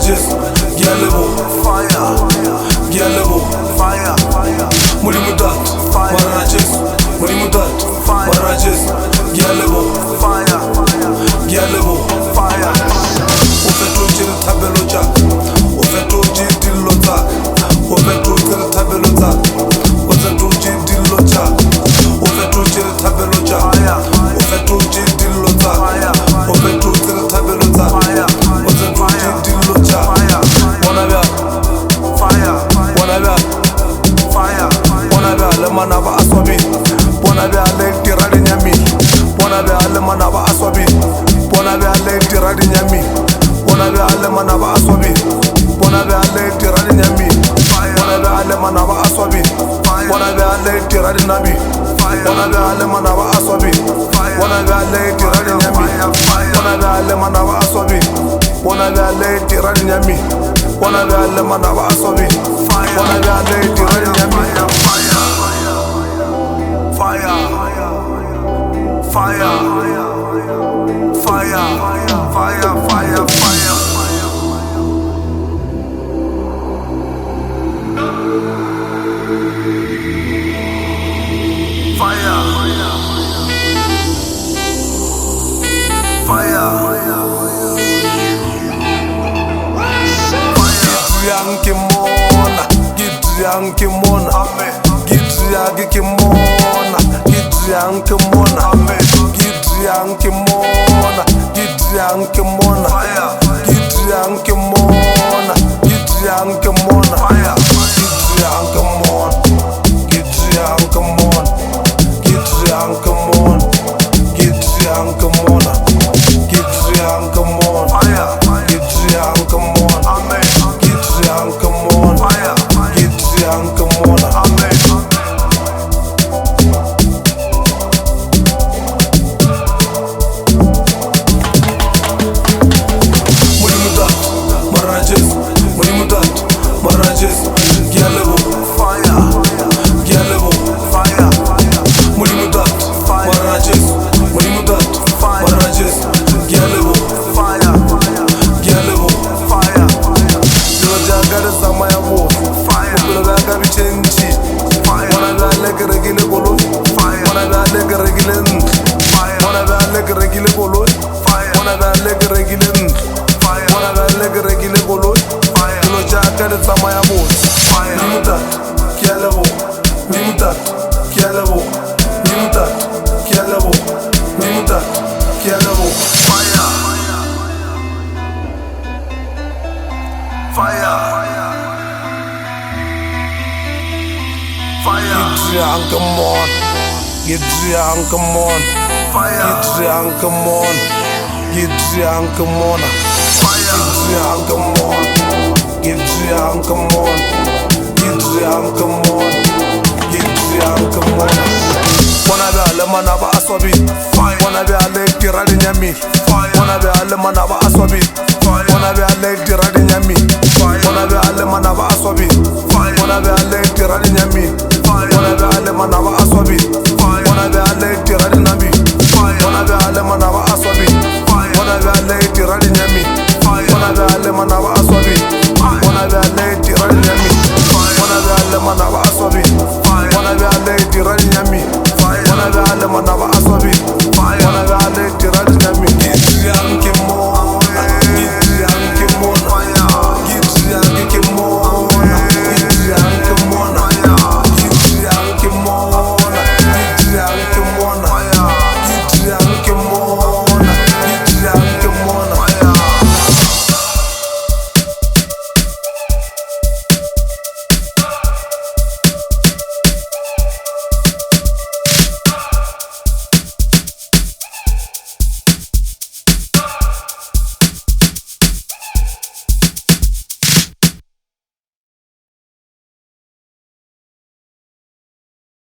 Jesu, Gialebo, fire, Gialebo, fire, Mulimudat, Mara Jesu, Mulimudat, Mara Jesu, Gialebo, fire, Gialebo, fire. Ofeto jil tabelo jak, ofeto jil dillo tak, ofeto jil tabelo tak, ofeto jil dillo jak, ofeto jil tabelo jak, ofeto jil dillo tak, ofeto jil tabelo tak, ofeto jil dillo jak. Wanna be fire, wanna be fire, wanna be le manaba aswabi, wanna be le tirade nyami, wanna be le manaba aswabi, wanna be le tirade nyami. Wanna be alle manaba aswabi, wanna be alle tirade nyami, wanna be alle manaba aswabi, wanna be alle tirade nabi, wanna be alle manaba aswabi, wanna be alle tirade nyami, wanna be alle manaba aswabi, wanna be alle tirade nyami, wanna be alle manaba aswabi, wanna be alle tirade nyami. Fire, fire, fire, fire, fire, fire, fire. Come on, get drunk, come on, get drunk, come on, get drunk, come on, get drunk, come on, get drunk, come on, get drunk, come on, get drunk, come on. Wanna be alle manaba aswabi, wanna be alle tirade nyami, wanna be alle manaba aswabi.